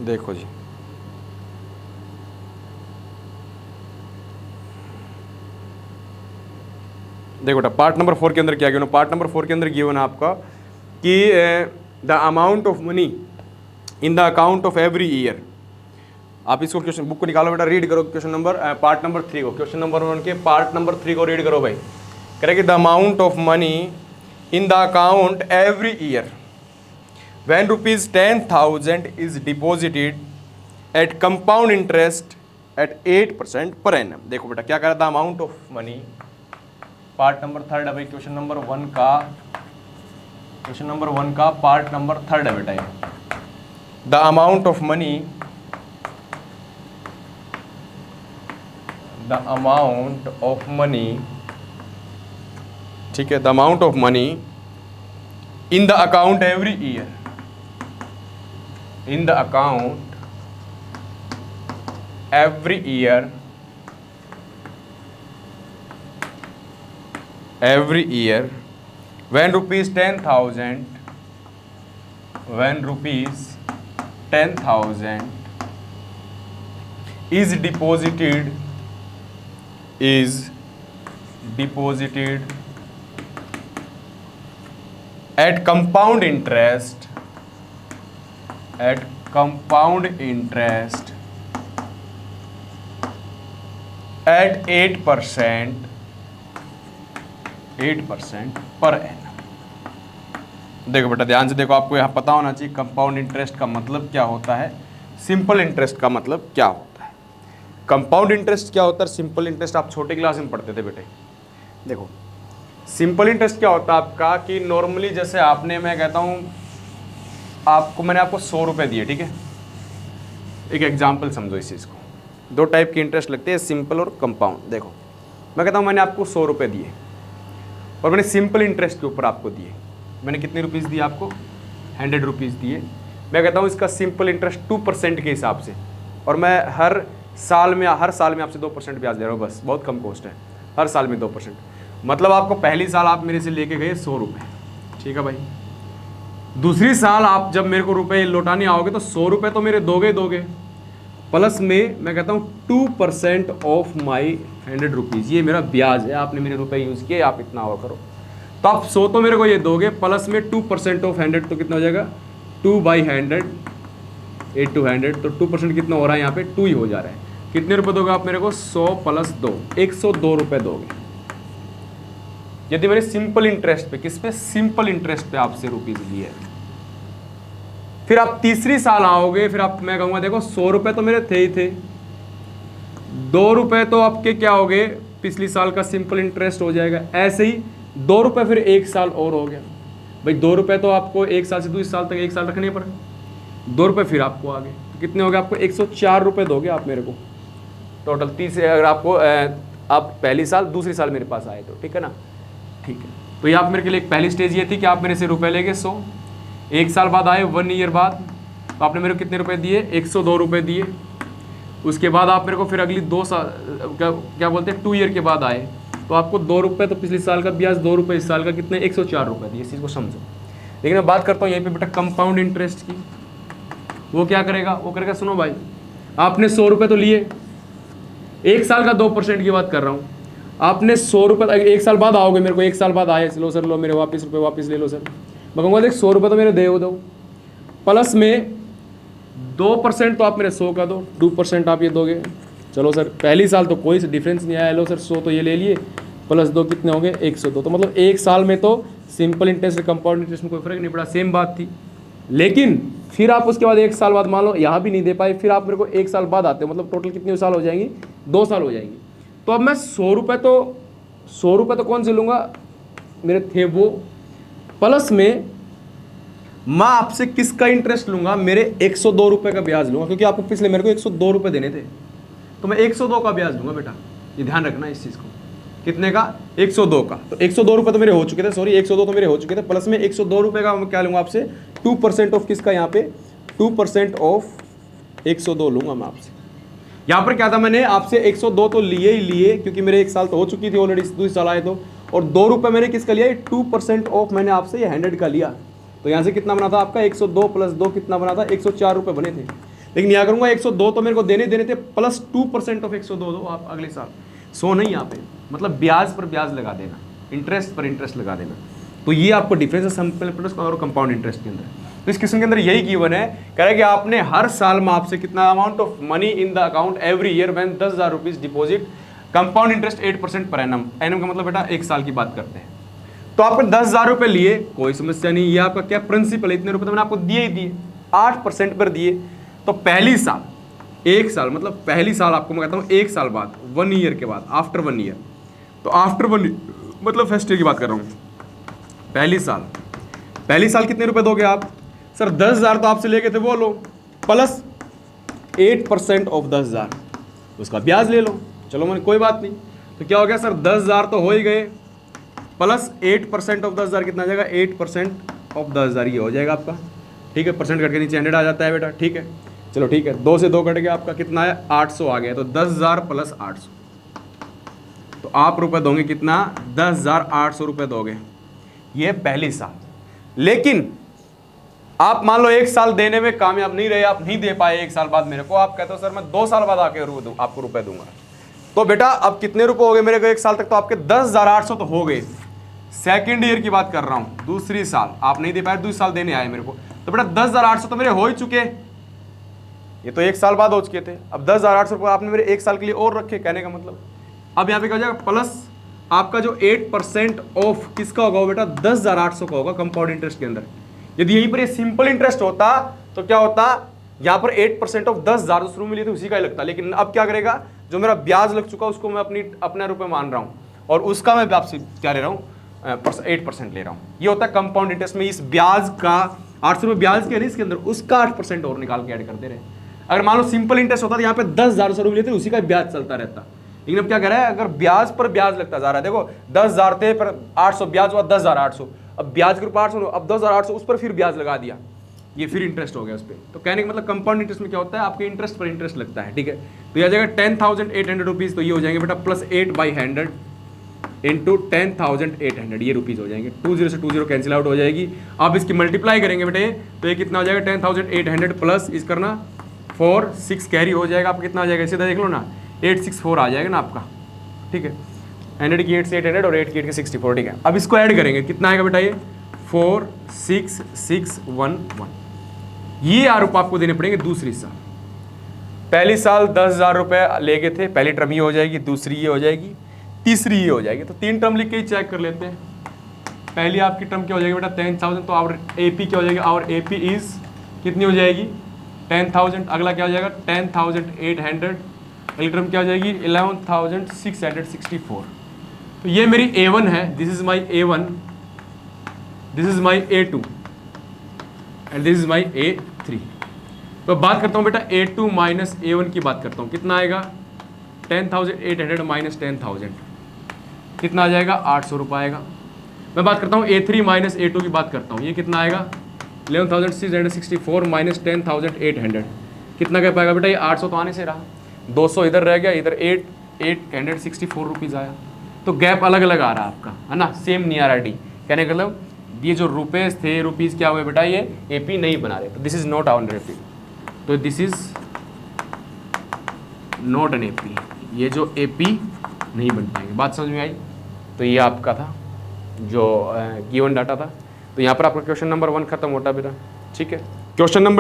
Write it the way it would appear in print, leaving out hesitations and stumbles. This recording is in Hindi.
देखो जी, देखो बेटा पार्ट नंबर 4 के अंदर क्या गिवन है। पार्ट नंबर 4 के अंदर गिवन है आपका कि the amount of money in the account of every year. आप इसको क्वेश्चन बुक को निकालो बेटा, रीड करो क्वेश्चन नंबर पार्ट नंबर 3 को, क्वेश्चन नंबर 1 के पार्ट नंबर 3 को रीड करो भाई। करेंगे the amount of money in the account every year when rupees 10,000 is deposited at compound interest at 8% per annum। देखो बेटा क्या कह रहा था, amount of money, part number 3 है भाई, क्वेश्चन नंबर 1 का, क्वेश्चन नंबर 1 का पार्ट नंबर 3 है बेटा ये। The amount of money, the amount of money, ठीक है, the amount of money in the account every year, in the account every year when rupees 10,000 is deposited at compound interest at 8% per annum. देखो बेटा ध्यान से देखो, आपको यहाँ पता होना चाहिए कंपाउंड इंटरेस्ट का मतलब क्या होता है, सिंपल इंटरेस्ट का मतलब क्या होता है। कंपाउंड इंटरेस्ट क्या होता है, सिंपल इंटरेस्ट आप छोटे क्लास में पढ़ते थे बेटे। देखो सिंपल इंटरेस्ट क्या होता है आपका कि नॉर्मली जैसे आपने, मैं कहता हूँ आपको, मैंने आपको 100 रुपये दिए, ठीक है, एक एग्जाम्पल समझो इस चीज़ को। दो टाइप की इंटरेस्ट लगते हैं, सिंपल और कंपाउंड। देखो मैं कहता हूँ मैंने आपको 100 रुपये दिए और मैंने सिंपल इंटरेस्ट के ऊपर आपको दिए, मैंने कितने रुपीज़ दिए आपको, 100 रुपीज़ दिए। मैं कहता हूँ इसका सिंपल इंटरेस्ट 2% के हिसाब से, और मैं हर साल में आपसे 2% ब्याज ले रहा हूँ, बस बहुत कम कॉस्ट है, हर साल में 2%। मतलब आपको पहली साल आप मेरे से लेके गए 100 रुपये, ठीक है भाई, दूसरी साल आप जब मेरे को रुपए लौटाने आओगे तो 100 रुपये तो मेरे दोगे, प्लस में मैं कहता हूँ 2% ऑफ माई 100 रुपीज़, ये मेरा ब्याज है, आपने मेरे रुपए यूज़ किए, आप इतना और करो, तो आप 100 तो मेरे को ये दोगे, प्लस में 2% ऑफ 100 तो कितना हो जाएगा, 2/100, 8 to 100, तो 2% कितना हो रहा है यहाँ पे, 2 ही हो जा रहा है। कितने रुपए दोगे आप मेरे को, 100 + 2, 102 रुपये दोगे। यदि मैंने सिंपल इंटरेस्ट पे, किस पे, सिंपल इंटरेस्ट पे आपसे रुपीज लिए। फिर आप तीसरी साल आओगे, फिर आप, मैं कहूँगा देखो 100 रुपये तो मेरे थे ही थे, 2 रुपये तो आपके क्या हो गए, पिछली साल का सिंपल इंटरेस्ट हो जाएगा। ऐसे ही 2 रुपये फिर 1 साल और हो गया भाई, 2 रुपये तो आपको 1 साल से दूसरी साल तक 1 साल रखने पड़े, 2 रुपये फिर आपको आ गए, तो कितने हो गए आपको, 104 रुपये दोगे आप मेरे को टोटल। 30 अगर आपको आप पहली साल दूसरी साल मेरे पास आए तो, ठीक है ना, ठीक है। तो ये आप मेरे के लिए एक पहली स्टेज ये थी कि आप मेरे से रुपए लेके 100, 1 साल बाद आए, 1 ईयर बाद, तो आपने मेरे को कितने रुपए दिए, 102 रुपये दिए। उसके बाद आप मेरे को फिर अगली 2 साल, क्या बोलते हैं, 2 ईयर के बाद आए, तो आपको 2 रुपये तो पिछले साल का ब्याज, 2 रुपये इस साल का, कितने, 104 रुपये दिए। इस चीज़ को समझो। लेकिन मैं बात करता हूँ यहीं पे बेटा कंपाउंड इंटरेस्ट की। वो क्या करेगा, वो करेगा, सुनो भाई, आपने 100 रुपये तो लिए, 1 साल का 2% की बात कर रहा हूँ, आपने 100 रुपये, 1 साल बाद आओगे मेरे को, 1 साल बाद आए, लो सर लो मेरे वापस रुपये वापस ले लो सर, मैं कहूँगा देख 100 रुपये तो मेरे दो, प्लस में 2% तो आप मेरे 100 का दो, 2% आप ये दोगे। चलो सर पहली साल तो कोई डिफरेंस नहीं आया, लो सर 100 तो ये ले लिए, प्लस 2 कितने हो गए, 102। तो मतलब 1 साल में तो सिंपल इंटरेस्ट और कंपाउंड इंटरेस्ट में कोई फर्क नहीं पड़ा, सेम बात थी। लेकिन फिर आप उसके बाद 1 साल बाद, मान लो यहाँ भी नहीं दे पाए, फिर आप मेरे को 1 साल बाद आते हो, मतलब टोटल कितने साल हो जाएंगी, 2 साल हो जाएंगी। तो अब मैं 100 रुपये तो कौन से लूँगा, मेरे थे वो, प्लस में मैं आपसे किसका इंटरेस्ट लूँगा, मेरे 102 रुपये का ब्याज लूँगा, क्योंकि आपको पिछले मेरे को 102 रुपये देने थे, तो मैं 102 का ब्याज लूँगा बेटा। ये ध्यान रखना इस चीज़ को, कितने का, 102 का। तो 102 रुपये तो मेरे हो चुके थे, सॉरी 102 तो मेरे हो चुके थे, प्लस में 102 रुपये का मैं क्या लूँगा आपसे, 2% ऑफ किसका, यहाँ पे 2% ऑफ 102 लूँगा मैं आपसे। यहाँ पर क्या था, मैंने आपसे 102 तो लिए ही लिए, क्योंकि मेरे 1 साल तो हो चुकी थी ऑलरेडी, दूसरी साल आए तो, और 2 रुपये मैंने किसका लिया, 2% ऑफ मैंने आपसे ये 100 का लिया। तो यहाँ से कितना बना था आपका, 102 + 2 कितना बना था, 104 रुपये बने थे। लेकिन यहाँ करूँगा 102 तो मेरे को देने थे प्लस 2% ऑफ 102 दो आप अगले साल। 100 नहीं यहाँ पे, मतलब ब्याज पर ब्याज लगा देना, इंटरेस्ट पर इंटरेस्ट लगा देना। तो ये आपको डिफरेंस है सिंपल इंटरेस्ट और कंपाउंड इंटरेस्ट के अंदर। तो इस किस्म के अंदर यही गिवन है, कह रहा है कि आपने हर साल में आपसे कितना amount of money in the account every year when 10,000 rupees deposit compound interest 8% per annum. Annum का मतलब बेटा एक साल की बात करते हैं। तो आपने 10,000 रुपये लिए, कोई समस्या नहीं, ये आपका क्या प्रिंसिपल है, इतने रुपए तो मैंने आपको दिए ही दिए, 8% पर दिए। तो पहली साल, एक साल मतलब पहली साल आपको मैं कहता हूँ एक साल बाद, 1 ईयर के बाद, आफ्टर 1 ईयर, तो आफ्टर 1 मतलब फर्स्ट ईयर की बात कर रहा हूँ। पहली साल कितने रुपए दोगे आप? सर 10,000 तो आपसे लेके थे वो लो, प्लस 8% ऑफ 10,000 उसका ब्याज ले लो। चलो मैंने कोई बात नहीं, तो क्या हो गया सर 10,000 तो हो ही गए, प्लस 8% ऑफ 10,000 कितना आ जाएगा? 8% ऑफ 10,000 ये हो जाएगा आपका, ठीक है। परसेंट कट के नीचे 100 आ जाता है बेटा, ठीक है। चलो ठीक है, 2 से 2 कट गया, आपका कितना है? 800 आ गया। तो 10,000 प्लस 800, तो आप रुपए दोगे कितना? 10,800 रुपये दोगे, ये पहली साल। लेकिन आप मान लो एक साल देने में कामयाब नहीं रहे, आप नहीं दे पाए एक साल बाद मेरे को, आप कहते हो सर मैं 2 साल बाद आके आपको रुपए दूंगा। तो बेटा अब कितने रुपए हो गए मेरे को एक साल तक? तो आपके 10,800 तो हो गए। सेकेंड ईयर की बात कर रहा हूं, दूसरी साल आप नहीं दे पाए, दूसरी साल देने आए मेरे को, तो बेटा 10,800 तो मेरे हो ही चुके, ये तो एक साल बाद हो चुके थे। अब 10,800 रुपये आपने मेरे एक साल के लिए और रखे, कहने का मतलब अब यहाँ पे क्या हो जाएगा? प्लस आपका जो 8% ऑफ किसका होगा बेटा? 10,800 का होगा कंपाउंड इंटरेस्ट के अंदर। यदि यहीं पर ये सिंपल इंटरेस्ट होता तो क्या होता? यहाँ पर 8% ऑफ 10,000 शुरू में लिए थे उसी का ही लगता, लेकिन अब क्या करेगा? जो मेरा ब्याज लग चुका उसको मैं अपने रुपए मान रहा हूँ, और उसका मैं आपसे क्या ले रहा हूँ? 8% ले रहा हूँ। ये होता है कंपाउंड इंटरेस्ट में। इस ब्याज का 800 रुपये ब्याज के नहीं इसके अंदर, उसका 8% और निकाल के ऐड कर दे रहे हैं। अगर मान लो सिंपल इंटरेस्ट होता तो यहाँ पे 10,000 रुपये लेते उसी का ब्याज चलता रहता, लेकिन अब क्या कह रहा है? अगर ब्याज पर ब्याज लगता जा रहा है, देखो 10,000 थे पर 800 ब्याज हुआ 10,800, अब ब्याज के ऊपर 800, अब 10,800 उस पर फिर ब्याज लगा दिया, ये फिर इंटरेस्ट हो गया उस पर। तो कहने का मतलब कंपाउंड इंटरेस्ट में क्या होता है? आपके इंटरेस्ट पर इंटरेस्ट लगता है, ठीक है। तो ये आ जाएगा 10,800 रुपीज़, तो ये हो जाएंगे बेटा प्लस 8/100 इंटू 10,800, ये रुपीज़ हो जाएंगे। 20 से 20 कैंसिल आउट हो जाएगी। आप इसकी मल्टीप्लाई करेंगे बेटे तो ये कितना हो जाएगा? 10,800 प्लस इस करना 4 6 कैरी हो जाएगा, आपका कितना आ जाएगा? सीधा देख लो ना, 864 आ जाएगा ना आपका, ठीक है। 100 की 8 से 800 और 8 की 8 के 64, ठीक है। अब इसको ऐड करेंगे, कितना आएगा बेटा? ये 46611। ये आरोप आपको देने पड़ेंगे दूसरी साल। पहली साल 10,000 रुपये ले गए थे, पहली टर्म ये हो जाएगी, दूसरी ये हो जाएगी, तीसरी ये हो जाएगी। तो 3 टर्म लिख के ही चेक कर लेते हैं। पहली आपकी टर्म क्या हो जाएगी बेटा? 10,000, तो आवर AP क्या हो जाएगी? आवर AP इज कितनी हो जाएगी? 10,000। अगला क्या हो जाएगा? 10,800। अगली टर्म क्या हो जाएगी? 11,664। तो ये मेरी A1 है, this is my A1, this is my A2 and this is my A3। तो बात करता हूँ बेटा A2 माइनस A1 की बात करता हूँ, कितना आएगा? 10,800 माइनस 10,000 कितना आ जाएगा? 800 रुपये आएगा। मैं बात करता हूँ A3 माइनस A2 की बात करता हूँ, ये कितना आएगा? 11,664 माइनस 10,800 कितना कह पाएगा बेटा? ये 800 तो आने से रहा, 200 इधर रह गया, इधर 864 रुपीज़ आया। तो गैप अलग अलग आ रहा है आपका, है ना, सेम नहीं आ रहा डी। कहने का मतलब ये जो रुपीज़ थे, रुपीज़ क्या हुए बेटा? ये AP नहीं बना रहे, तो this is not our AP, तो this is not an AP, ये जो AP नहीं बन पाएंगे। बात समझ में आई? तो ये आपका था जो गिवन डाटा था। तो यहाँ पर आपका क्वेश्चन नंबर 1 खत्म होता बेटा, ठीक है। Question number